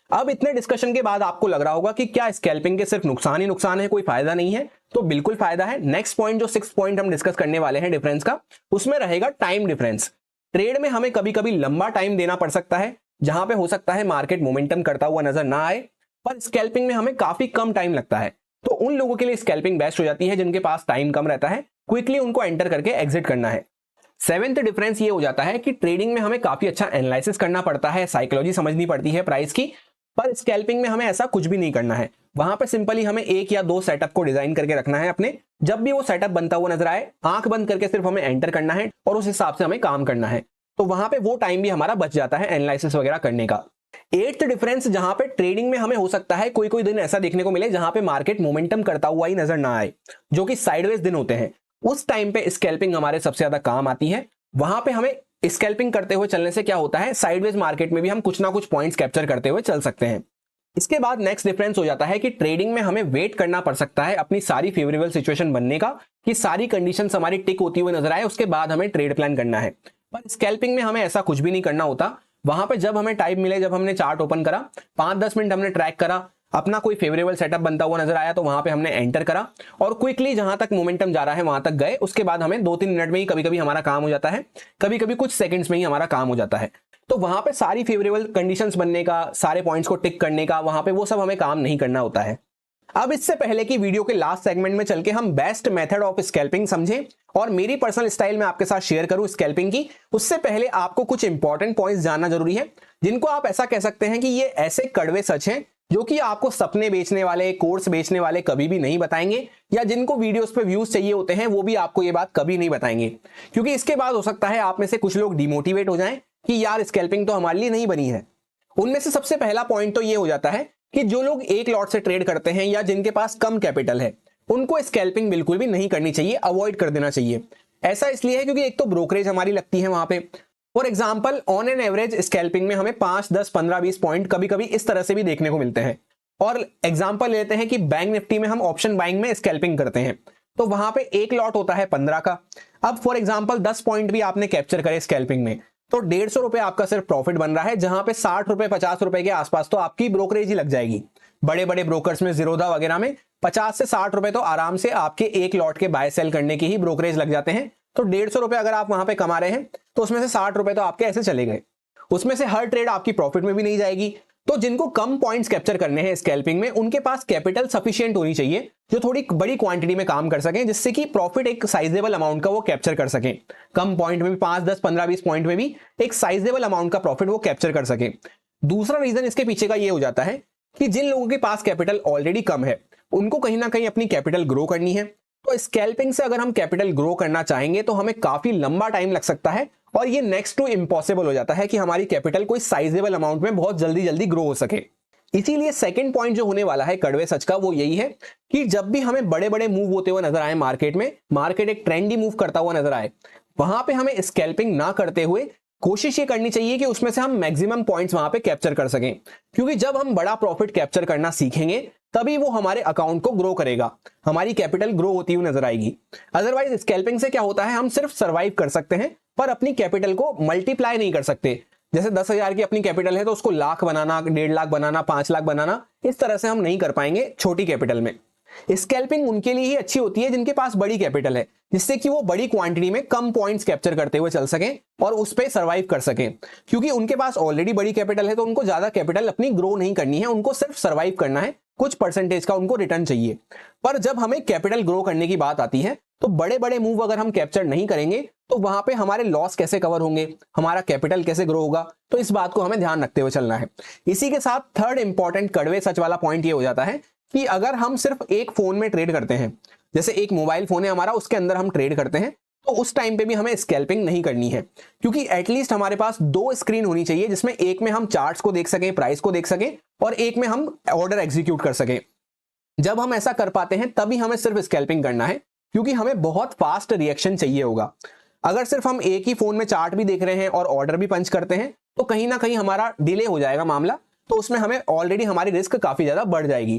Speaker 1: अब इतने डिस्कशन के बाद आपको लग रहा होगा कि क्या स्कैल्पिंग के सिर्फ नुकसान ही नुकसान है, कोई फायदा नहीं है? तो बिल्कुल फायदा है। नेक्स्ट पॉइंट, जो 6th पॉइंट हम डिस्कस करने वाले हैं डिफरेंस का, उसमें रहेगा टाइम डिफरेंस। ट्रेड में हमें कभी कभी लंबा टाइम देना पड़ सकता है, जहां पे हो सकता है मार्केट मोमेंटम करता हुआ नजर ना आए, पर स्कैल्पिंग में हमें काफी कम टाइम लगता है। तो उन लोगों के लिए स्कैल्पिंग बेस्ट हो जाती है जिनके पास टाइम कम रहता है, क्विकली उनको एंटर करके एग्जिट करना है। 7th डिफरेंस ये हो जाता है कि ट्रेडिंग में हमें काफी अच्छा एनालिसिस करना पड़ता है, साइकोलॉजी समझनी पड़ती है प्राइस की, पर स्कैल्पिंग में हमें ऐसा कुछ भी नहीं करना है। वहां पे सिंपली हमें 1 या 2 सेटअप को डिजाइन करके रखना है अपने, जब भी वो सेटअप बनता हुआ नजर आए, आंख बंद करके सिर्फ हमें एंटर करना है और उस हिसाब से हमें काम करना है। तो वहां पे वो टाइम भी हमारा बच जाता है एनालिसिस वगैरह करने का। 8th डिफरेंस, जहां पे ट्रेडिंग में हमें हो सकता है कोई कोई दिन ऐसा देखने को मिले जहां पे मार्केट मोमेंटम करता हुआ ही नजर ना आए, जो कि साइडवेज दिन होते हैं, उस टाइम पे स्कैल्पिंग हमारे सबसे ज्यादा काम आती है। वहां पे हमें स्कैल्पिंग करते हुए चलने से क्या होता है, साइडवेज मार्केट में भी हम कुछ ना कुछ पॉइंट्स कैप्चर करते हुए चल सकते हैं। इसके बाद नेक्स्ट डिफरेंस हो जाता है कि ट्रेडिंग में हमें वेट करना पड़ सकता है अपनी सारी फेवरेबल सिचुएशन बनने का, कि सारी कंडीशंस हमारी टिक होती हुई नजर आए, उसके बाद हमें ट्रेड प्लान करना है। पर स्कैल्पिंग में हमें ऐसा कुछ भी नहीं करना होता। वहां पे जब हमें टाइम मिले, जब हमने चार्ट ओपन करा, 5-10 मिनट हमने ट्रैक करा, अपना कोई फेवरेबल सेटअप बनता हुआ नजर आया, तो वहां पे हमने एंटर करा और क्विकली जहां तक मोमेंटम जा रहा है वहां तक गए। उसके बाद हमें 2-3 मिनट में ही कभी कभी हमारा काम हो जाता है, कभी कभी कुछ सेकंड्स में ही हमारा काम हो जाता है। तो वहां पे सारी फेवरेबल कंडीशंस बनने का, सारे पॉइंट्स को टिक करने का, वहां पे वो सब हमें काम नहीं करना होता है। अब इससे पहले कि वीडियो के लास्ट सेगमेंट में चल के हम बेस्ट मेथड ऑफ स्कैल्पिंग समझें और मेरी पर्सनल स्टाइल में आपके साथ शेयर करूं स्कैल्पिंग की, उससे पहले आपको कुछ इंपॉर्टेंट पॉइंट्स जानना जरूरी है, जिनको आप ऐसा कह सकते हैं कि ये ऐसे कड़वे सच हैं जो कि आपको सपने बेचने वाले, कोर्स बेचने वाले कभी भी नहीं बताएंगे, या जिनको वीडियोस पे व्यूज चाहिए होते हैं वो भी आपको ये बात कभी नहीं बताएंगे। क्योंकि इसके बाद हो सकता है आप में से कुछ लोग डिमोटिवेट हो जाएं कि यार स्कैल्पिंग तो हमारे लिए नहीं बनी है। उनमें से सबसे पहला पॉइंट तो ये हो जाता है कि जो लोग एक लॉट से ट्रेड करते हैं या जिनके पास कम कैपिटल है, उनको स्कैल्पिंग बिल्कुल भी नहीं करनी चाहिए, अवॉइड कर देना चाहिए। ऐसा इसलिए है क्योंकि एक तो ब्रोकरेज हमारी लगती है वहां पे। For example, on an average scalping में हमें 5, 10, 15, 20 पॉइंट कभी कभी इस तरह से भी देखने को मिलते हैं। और एग्जाम्पल लेते हैं कि बैंक निफ्टी में हम ऑप्शन बाइंग में स्कैल्पिंग करते हैं, तो वहां पे एक लॉट होता है 15 का। अब फॉर एग्जाम्पल 10 पॉइंट भी आपने कैप्चर करे स्कैल्पिंग में, तो 150 रुपए आपका सिर्फ प्रॉफिट बन रहा है, जहां पे 60 रुपए 50 रुपए के आसपास तो आपकी ब्रोकरेज ही लग जाएगी। बड़े बड़े ब्रोकर्स में, जीरोधा वगैरह में 50 से 60 रुपए तो आराम से आपके एक लॉट के बाय सेल करने की ही ब्रोकरेज लग जाते हैं। तो 150 रुपए अगर आप वहां पे कमा रहे हैं, तो उसमें से 60 रुपए तो आपके ऐसे चले गए। उसमें से हर ट्रेड आपकी प्रॉफिट में भी नहीं जाएगी। तो जिनको कम पॉइंट्स कैप्चर करने हैं स्कैल्पिंग में, उनके पास कैपिटल सफिशिएंट होनी चाहिए, जो थोड़ी बड़ी क्वांटिटी में काम कर सकें, जिससे कि प्रॉफिट एक साइजेबल अमाउंट का वो कैप्चर कर सकें। कम पॉइंट में भी 5, 10, 15, 20 पॉइंट में भी एक साइजेबल अमाउंट का प्रॉफिट वो कैप्चर कर सकें। दूसरा रीजन इसके पीछे का ये हो जाता है कि जिन लोगों के पास कैपिटल ऑलरेडी कम है, उनको कहीं ना कहीं अपनी कैपिटल ग्रो करनी है। तो स्कैल्पिंग से अगर हम कैपिटल ग्रो करना चाहेंगे तो हमें काफी लंबा टाइम लग सकता है, और ये नेक्स्ट टू इम्पॉसिबल हो जाता है कि हमारी कैपिटल कोई साइजेबल अमाउंट में बहुत जल्दी जल्दी ग्रो हो सके। इसीलिए सेकंड पॉइंट जो होने वाला है कड़वे सच का, वो यही है कि जब भी हमें बड़े बड़े मूव होते हुए नजर आए मार्केट में, मार्केट एक ट्रेंडी मूव करता हुआ नजर आए, वहां पे हमें स्कैल्पिंग ना करते हुए कोशिश ये करनी चाहिए कि उसमें से हम मैक्सिमम पॉइंट्स वहां पे कैप्चर कर सकें। क्योंकि जब हम बड़ा प्रॉफिट कैप्चर करना सीखेंगे, तभी वो हमारे अकाउंट को ग्रो करेगा, हमारी कैपिटल ग्रो होती हुई नजर आएगी। अदरवाइज स्कैल्पिंग से क्या होता है, हम सिर्फ सर्वाइव कर सकते हैं, पर अपनी कैपिटल को मल्टीप्लाई नहीं कर सकते। जैसे 10,000 की अपनी कैपिटल है, तो उसको लाख बनाना, 1.5 लाख बनाना, 5 लाख बनाना, इस तरह से हम नहीं कर पाएंगे छोटी कैपिटल में। स्कैल्पिंग उनके लिए ही अच्छी होती है जिनके पास बड़ी कैपिटल है, जिससे कि वो बड़ी क्वांटिटी में कम पॉइंट्स कैप्चर करते हुए चल सकें और उस पे सर्वाइव कर सकें। क्योंकि उनके पास ऑलरेडी बड़ी कैपिटल है, तो उनको ज्यादा कैपिटल अपनी ग्रो नहीं करनी है, उनको सिर्फ सर्वाइव करना है, कुछ परसेंटेज का उनको रिटर्न चाहिए। पर जब हमें कैपिटल ग्रो करने की बात आती है, तो बड़े बड़े मूव अगर हम कैप्चर नहीं करेंगे, तो वहां पे हमारे लॉस कैसे कवर होंगे, हमारा कैपिटल कैसे ग्रो होगा, तो इस बात को हमें ध्यान रखते हुए चलना है। इसी के साथ थर्ड इंपॉर्टेंट कड़वे सच वाला पॉइंट ये हो जाता है कि अगर हम सिर्फ एक फोन में ट्रेड करते हैं, जैसे एक मोबाइल फोन है हमारा, उसके अंदर हम ट्रेड करते हैं, तो उस टाइम पे भी हमें स्कैल्पिंग नहीं करनी है। क्योंकि एटलीस्ट हमारे पास 2 स्क्रीन होनी चाहिए, जिसमें एक में हम चार्ट्स को देख सकें, प्राइस को देख सकें, और एक में हम ऑर्डर एग्जीक्यूट कर सकें। जब हम ऐसा कर पाते हैं तभी हमें सिर्फ स्कैल्पिंग करना है, क्योंकि हमें बहुत फास्ट रिएक्शन चाहिए होगा। अगर सिर्फ हम एक ही फोन में चार्ट भी देख रहे हैं और ऑर्डर भी पंच करते हैं तो कहीं ना कहीं हमारा डिले हो जाएगा मामला, तो उसमें हमें ऑलरेडी हमारी रिस्क काफी ज्यादा बढ़ जाएगी।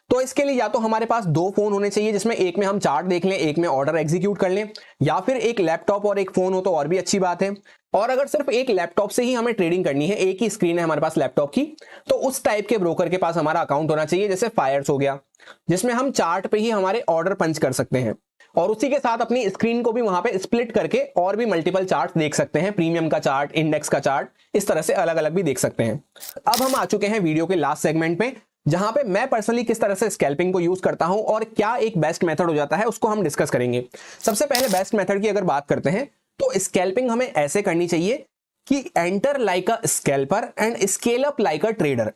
Speaker 1: तो इसके लिए या तो हमारे पास दो फोन होने चाहिए जिसमें एक में हम चार्ट देख लें, एक में ऑर्डर एग्जीक्यूट कर लें, या फिर एक लैपटॉप और एक फोन हो तो और भी अच्छी बात है। और अगर सिर्फ एक लैपटॉप से ही हमें ट्रेडिंग करनी है, एक ही स्क्रीन है हमारे पास लैपटॉप की, तो उस टाइप के ब्रोकर के पास हमारा अकाउंट होना चाहिए, जैसे फायर्स हो गया, जिसमें हम चार्ट पे ही हमारे ऑर्डर पंच कर सकते हैं और उसी के साथ अपनी स्क्रीन को भी वहां पे स्प्लिट करके और भी मल्टीपल चार्ट देख सकते हैं, प्रीमियम का चार्ट, इंडेक्स का चार्ट, इस तरह से अलग अलग भी देख सकते हैं। अब हम आ चुके हैं वीडियो के लास्ट सेगमेंट पे, जहां पे मैं पर्सनली किस तरह से स्कैल्पिंग को यूज करता हूं और क्या एक बेस्ट मेथड हो जाता है उसको हम डिस्कस करेंगे। सबसे पहले बेस्ट मेथड की अगर बात करते हैं तो स्कैल्पिंग हमें ऐसे करनी चाहिए कि enter like a scalper and scale up like a trader.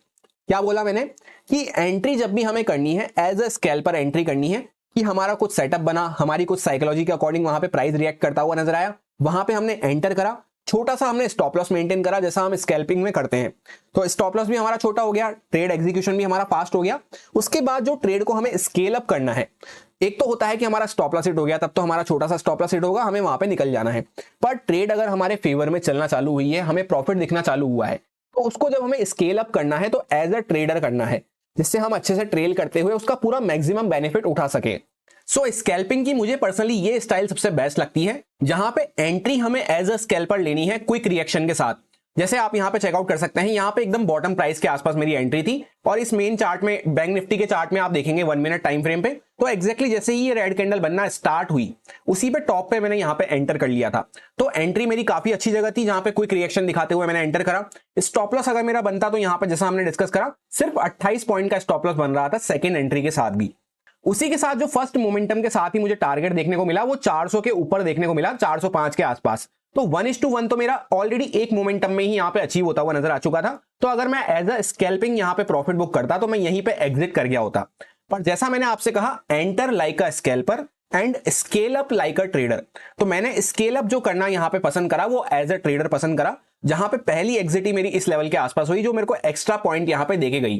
Speaker 1: क्या बोला मैंने कि एंट्री जब भी हमें करनी है एज अ स्कैल्पर एंट्री करनी है, कि हमारा कुछ सेटअप बना, हमारी कुछ साइकोलॉजी के अकॉर्डिंग वहां पे प्राइस रिएक्ट करता हुआ नजर आया, वहां पे हमने एंटर करा, छोटा सा हमने स्टॉप लॉस मेंटेन करा जैसा हम स्कैल्पिंग में करते हैं, तो स्टॉप लॉस भी हमारा छोटा हो गया, ट्रेड एग्जीक्यूशन भी हमारा फास्ट हो गया। उसके बाद जो ट्रेड को हमें स्केल अप करना है, एक तो होता है कि हमारा स्टॉप लॉस हिट हो गया, तब तो हमारा छोटा सा स्टॉप लॉस हिट होगा, हमें वहां पे निकल जाना है। पर ट्रेड अगर हमारे फेवर में चलना चालू हुई है, हमें प्रॉफिट दिखना चालू हुआ है, तो उसको जब हमें स्केल अप करना है तो एज अ ट्रेडर करना है, जिससे हम अच्छे से ट्रेल करते हुए उसका पूरा मैक्सिमम बेनिफिट उठा सके। सो स्कैल्पिंग की मुझे पर्सनली ये स्टाइल सबसे बेस्ट लगती है, जहां पे एंट्री हमें एज अ स्कैल्पर लेनी है क्विक रिएक्शन के साथ। जैसे आप यहां पे चेकआउट कर सकते हैं, यहां पे एकदम बॉटम प्राइस के आसपास मेरी एंट्री थी और इस मेन चार्ट में, बैंक निफ्टी के चार्ट में आप देखेंगे 1 मिनट टाइम फ्रेम पे, तो एग्जैक्टली जैसे ही ये रेड कैंडल बनना स्टार्ट हुई उसी पे टॉप पे मैंने यहां पे एंटर कर लिया था। तो एंट्री मेरी काफी अच्छी जगह थी जहां पे क्विक रिएक्शन दिखाते हुए मैंने एंटर करा। स्टॉप लॉस अगर मेरा बनता तो यहां पे जैसा हमने डिस्कस करा सिर्फ 28 पॉइंट का स्टॉप लॉस बन रहा था सेकेंड एंट्री के साथ भी। उसी के साथ जो फर्स्ट मोमेंटम के साथ ही मुझे टारगेट देखने को मिला वो 400 के ऊपर देखने को मिला, 405 के आसपास। तो 1:1 तो मेरा ऑलरेडी एक मोमेंटम में ही यहाँ पे अचीव होता हुआ नजर आ चुका था। तो अगर मैं एज अ स्कैल्पिंग यहाँ पे प्रॉफिट बुक करता तो मैं यहीं पे एग्जिट कर गया होता। पर जैसा मैंने आपसे कहा, enter like a scalper and scale up like a trader, तो मैंने स्केल अप जो करना यहाँ पे पसंद करा वो एज अ ट्रेडर पसंद करा, जहां पे पहली एग्जिट ही मेरी इस लेवल के आसपास हुई जो मेरे को एक्स्ट्रा पॉइंट यहां पे देके गई।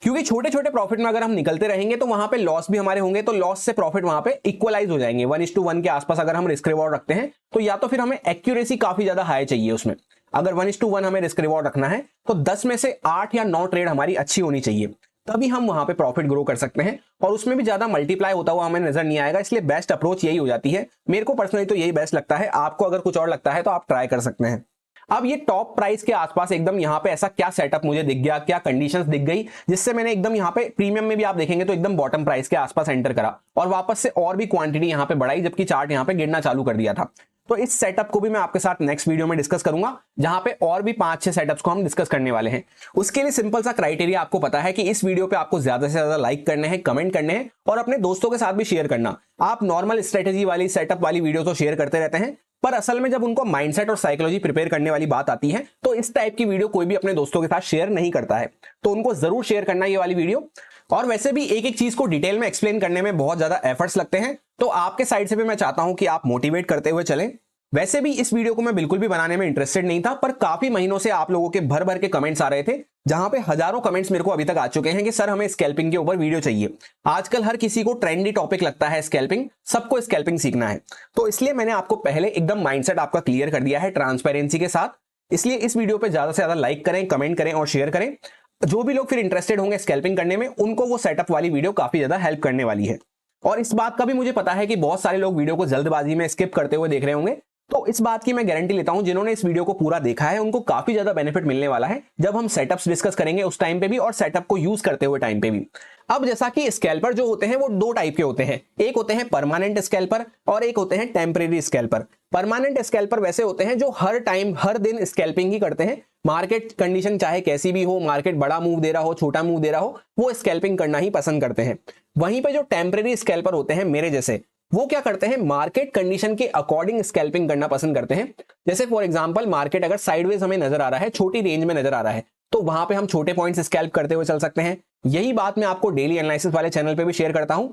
Speaker 1: क्योंकि छोटे छोटे प्रॉफिट में अगर हम निकलते रहेंगे तो वहां पे लॉस भी हमारे होंगे, तो लॉस से प्रॉफिट वहां पे इक्वलाइज हो जाएंगे। 1:1 के आसपास अगर हम रिस्क रिवॉर्ड रखते हैं तो या तो फिर हमें एक्यूरेसी काफी ज्यादा हाई चाहिए उसमें। अगर 1:1 हमें रिस्क रिवॉर्ड रखना है तो 10 में से 8 या 9 ट्रेड हमारी अच्छी होनी चाहिए, तभी हम वहां पे प्रॉफिट ग्रो कर सकते हैं और उसमें भी ज्यादा मल्टीप्लाई होता हुआ हमें नजर नहीं आएगा। इसलिए बेस्ट अप्रोच यही हो जाती है। मेरे को पर्सनली तो यही बेस्ट लगता है, आपको अगर कुछ और लगता है तो आप ट्राई कर सकते हैं। अब ये टॉप प्राइस के आसपास एकदम यहाँ पे ऐसा क्या सेटअप मुझे दिख गया, क्या कंडीशंस दिख गई, जिससे मैंने एकदम यहाँ पे प्रीमियम में भी आप देखेंगे तो एकदम बॉटम प्राइस के आसपास एंटर करा और वापस से और भी क्वांटिटी यहाँ पे बढ़ाई, जबकि चार्ट यहाँ पे गिरना चालू कर दिया था। तो इस सेटअप को भी मैं आपके साथ नेक्स्ट वीडियो में डिस्कस करूंगा, जहां पे और भी 5-6 सेटअप्स को हम डिस्कस करने वाले हैं। उसके लिए सिंपल सा क्राइटेरिया आपको पता है कि इस वीडियो पे आपको ज्यादा से ज्यादा लाइक करने हैं, कमेंट करने हैं और अपने दोस्तों के साथ भी शेयर करना। आप नॉर्मल स्ट्रेटेजी वाली, सेटअप वाली वीडियो तो शेयर करते रहते हैं, पर असल में जब उनको माइंडसेट और साइकोलॉजी प्रिपेयर करने वाली बात आती है तो इस टाइप की वीडियो कोई भी अपने दोस्तों के साथ शेयर नहीं करता है। तो उनको जरूर शेयर करना ये वाली वीडियो। और वैसे भी एक एक चीज को डिटेल में एक्सप्लेन करने में बहुत ज्यादा एफर्ट्स लगते हैं, तो आपके साइड से भी मैं चाहता हूं कि आप मोटिवेट करते हुए चलें। वैसे भी इस वीडियो को मैं बिल्कुल भी बनाने में इंटरेस्टेड नहीं था, पर काफी महीनों से आप लोगों के भर भर के कमेंट्स आ रहे थे, जहां पे हजारों कमेंट्स मेरे को अभी तक आ चुके हैं कि सर हमें स्कैल्पिंग के ऊपर वीडियो चाहिए। आजकल हर किसी को ट्रेंडी टॉपिक लगता है स्कैल्पिंग, सबको स्कैल्पिंग सीखना है। तो इसलिए मैंने आपको पहले एकदम माइंडसेट आपका क्लियर कर दिया है ट्रांसपेरेंसी के साथ। इसलिए इस वीडियो पे ज्यादा से ज्यादा लाइक करें, कमेंट करें और शेयर करें। जो भी लोग फिर इंटरेस्टेड होंगे स्कैल्पिंग करने में, उनको वो सेटअप वाली वीडियो काफी ज्यादा हेल्प करने वाली है। और इस बात का भी मुझे पता है कि बहुत सारे लोग वीडियो को जल्दबाजी में स्किप करते हुए देख रहे होंगे, तो इस बात की मैं गारंटी लेता हूं जिन्होंने इस वीडियो को पूरा देखा है उनको काफी ज्यादा बेनिफिट मिलने वाला है जब हम सेटअप्स डिस्कस करेंगे उस टाइम पे भी और सेटअप को यूज करते हुए टाइम पे भी। अब जैसा कि स्कैल्पर जो होते हैं वो दो टाइप के होते हैं, एक होते हैं परमानेंट स्कैल्पर और एक होते हैं टेम्परेरी स्कैल्पर। परमानेंट स्कैल्पर वैसे होते हैं जो हर टाइम हर दिन स्कैल्पिंग ही करते हैं, मार्केट कंडीशन चाहे कैसी भी हो, मार्केट बड़ा मूव दे रहा हो, छोटा मूव दे रहा हो, वो स्कैल्पिंग करना ही पसंद करते हैं। वहीं पे जो टेम्परेरी स्कैल्पर होते हैं मेरे जैसे, वो क्या करते हैं, मार्केट कंडीशन के अकॉर्डिंग स्कैल्पिंग करना पसंद करते हैं। जैसे फॉर एग्जांपल मार्केट अगर साइडवेज हमें नजर आ रहा है, छोटी रेंज में नजर आ रहा है, तो वहां पे हम छोटे पॉइंट्स स्कैल्प करते हुए चल सकते हैं। यही बात मैं आपको डेली एनालिसिस वाले चैनल पे भी शेयर करता हूं।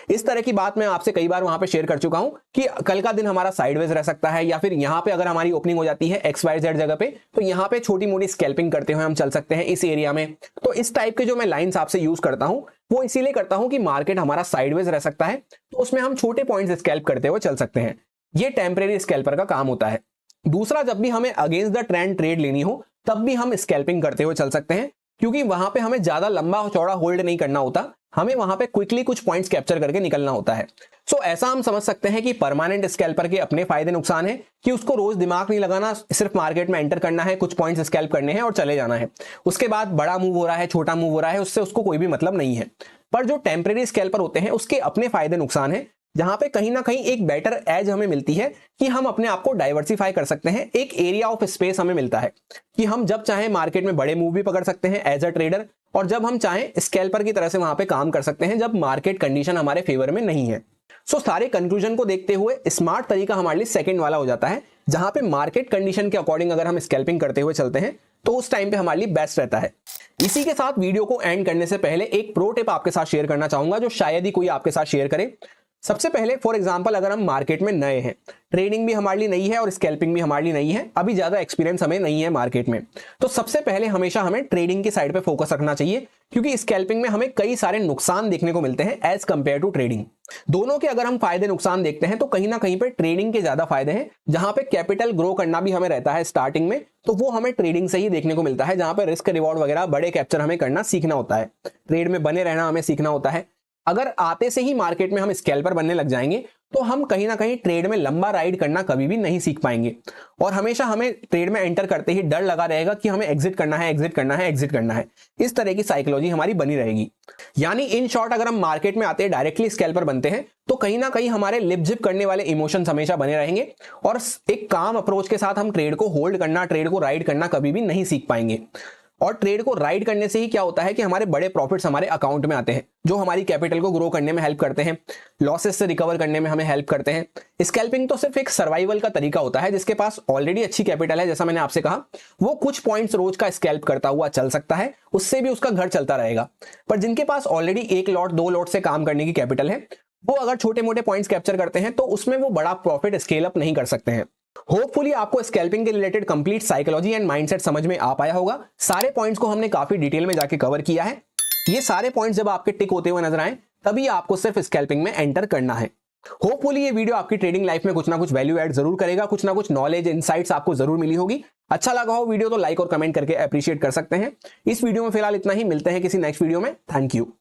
Speaker 1: इस तरह की बात मैं आपसे कई बार वहां पे शेयर कर चुका हूं कि कल का दिन हमारा साइडवेज रह सकता है, या फिर यहां पे अगर हमारी ओपनिंग हो जाती है XYZ जगह पे, तो यहां पे छोटी मोटी स्कैल्पिंग करते हुए हम चल सकते हैं इस एरिया में। तो इस टाइप के जो मैं लाइंस आपसे यूज करता हूं वो इसीलिए करता हूं कि मार्केट हमारा साइडवेज रह सकता है, तो उसमें हम छोटे पॉइंट्स स्कैल्प करते हुए चल सकते हैं। ये टेम्परेरी स्कैल्पर का काम होता है। दूसरा, जब भी हमें अगेंस्ट द ट्रेंड ट्रेड लेनी हो तब भी हम स्कैल्पिंग करते हुए चल सकते हैं, क्योंकि वहां पे हमें ज्यादा लंबा चौड़ा होल्ड नहीं करना होता, हमें वहां पे क्विकली कुछ पॉइंट्स कैप्चर करके निकलना होता है। सो ऐसा हम समझ सकते हैं कि परमानेंट स्कैल्पर के अपने फायदे नुकसान है कि उसको रोज दिमाग नहीं लगाना, सिर्फ मार्केट में एंटर करना है, कुछ पॉइंट्स स्कैल्प करने हैं और चले जाना है। उसके बाद बड़ा मूव हो रहा है, छोटा मूव हो रहा है, उससे उसको कोई भी मतलब नहीं है। पर जो टेम्परेरी स्कैल्पर होते हैं उसके अपने फायदे नुकसान है, जहां पे कहीं ना कहीं एक बेटर एज हमें मिलती है कि हम अपने आप को डाइवर्सिफाई कर सकते हैं। एक एरिया ऑफ स्पेस हमें मिलता है कि हम जब चाहें मार्केट में बड़े मूव भी पकड़ सकते हैं एज अ ट्रेडर, और जब हम चाहें स्कैल्पर की तरह से वहां पे काम कर सकते हैं जब मार्केट कंडीशन हमारे फेवर में नहीं है। सो सारे कंक्लूजन को देखते हुए स्मार्ट तरीका हमारे लिए सेकंड वाला हो जाता है, जहां पे मार्केट कंडीशन के अकॉर्डिंग अगर हम स्कैल्पिंग करते हुए चलते हैं तो उस टाइम पे हमारे लिए बेस्ट रहता है। इसी के साथ वीडियो को एंड करने से पहले एक प्रो टिप आपके साथ शेयर करना चाहूंगा, जो शायद ही कोई आपके साथ शेयर करे। सबसे पहले फॉर एग्जांपल अगर हम मार्केट में नए हैं, ट्रेडिंग भी हमारे लिए नई है और स्कैल्पिंग भी हमारे लिए नई है, अभी ज्यादा एक्सपीरियंस हमें नहीं है मार्केट में, तो सबसे पहले हमेशा हमें ट्रेडिंग की साइड पे फोकस रखना चाहिए, क्योंकि स्कैल्पिंग में हमें कई सारे नुकसान देखने को मिलते हैं एज कंपेयर टू ट्रेडिंग। दोनों के अगर हम फायदे नुकसान देखते हैं तो कहीं ना कहीं पे ट्रेडिंग के ज्यादा फायदे हैं, जहां पे कैपिटल ग्रो करना भी हमें रहता है स्टार्टिंग में, तो वो हमें ट्रेडिंग से ही देखने को मिलता है, जहां पे रिस्क रिवॉर्ड वगैरह बड़े कैप्चर हमें करना सीखना होता है, ट्रेड में बने रहना हमें सीखना होता है। अगर आते से ही मार्केट में हम स्कैल्पर बनने लग जाएंगे तो हम कहीं ना कहीं ट्रेड में लंबा राइड करना कभी भी नहीं सीख पाएंगे, और हमेशा हमें ट्रेड में एंटर करते ही डर लगा रहेगा कि हमें एग्जिट करना है, एग्जिट करना है, एग्जिट करना है। इस तरह की साइकोलॉजी हमारी बनी रहेगी। यानी इन शॉर्ट, अगर हम मार्केट में आते हैं डायरेक्टली स्कैल्पर बनते हैं तो कहीं ना कहीं हमारे लिप जिप करने वाले इमोशंस हमेशा बने रहेंगे, और एक काम अप्रोच के साथ हम ट्रेड को होल्ड करना, ट्रेड को राइड करना कभी भी नहीं सीख पाएंगे। और ट्रेड को राइड करने से ही क्या होता है कि हमारे बड़े प्रॉफिट्स हमारे अकाउंट में आते हैं, जो हमारी कैपिटल को ग्रो करने में हेल्प करते हैं, लॉसेस से रिकवर करने में हमें हेल्प करते हैं। स्कैल्पिंग तो सिर्फ एक सर्वाइवल का तरीका होता है। जिसके पास ऑलरेडी अच्छी कैपिटल है, जैसा मैंने आपसे कहा, वो कुछ पॉइंट्स रोज का स्कैल्प करता हुआ चल सकता है, उससे भी उसका घर चलता रहेगा। पर जिनके पास ऑलरेडी 1 लॉट 2 लॉट से काम करने की कैपिटल है, वो अगर छोटे मोटे पॉइंट्स कैप्चर करते हैं तो उसमें वो बड़ा प्रॉफिट स्केल अप नहीं कर सकते हैं। होपफुली आपको स्कैल्पिंग के related complete psychology and mindset समझ में आ पाया होगा। सारे पॉइंट्स को हमने काफी डिटेल में जाके कवर किया है। ये सारे पॉइंट्स जब आपके टिक होते हुए नजर आए तभी आपको सिर्फ स्कैल्पिंग में एंटर करना है। होपफुली ये वीडियो आपकी ट्रेडिंग लाइफ में कुछ ना कुछ वैल्यू ऐड जरूर करेगा, कुछ ना कुछ नॉलेज इनसाइट्स आपको जरूर मिली होगी। अच्छा लगा हो वीडियो तो लाइक और कमेंट करके अप्रिशिएट कर सकते हैं। इस वीडियो में फिलहाल इतना ही, मिलते हैं किसी नेक्स्ट वीडियो में। Thank you.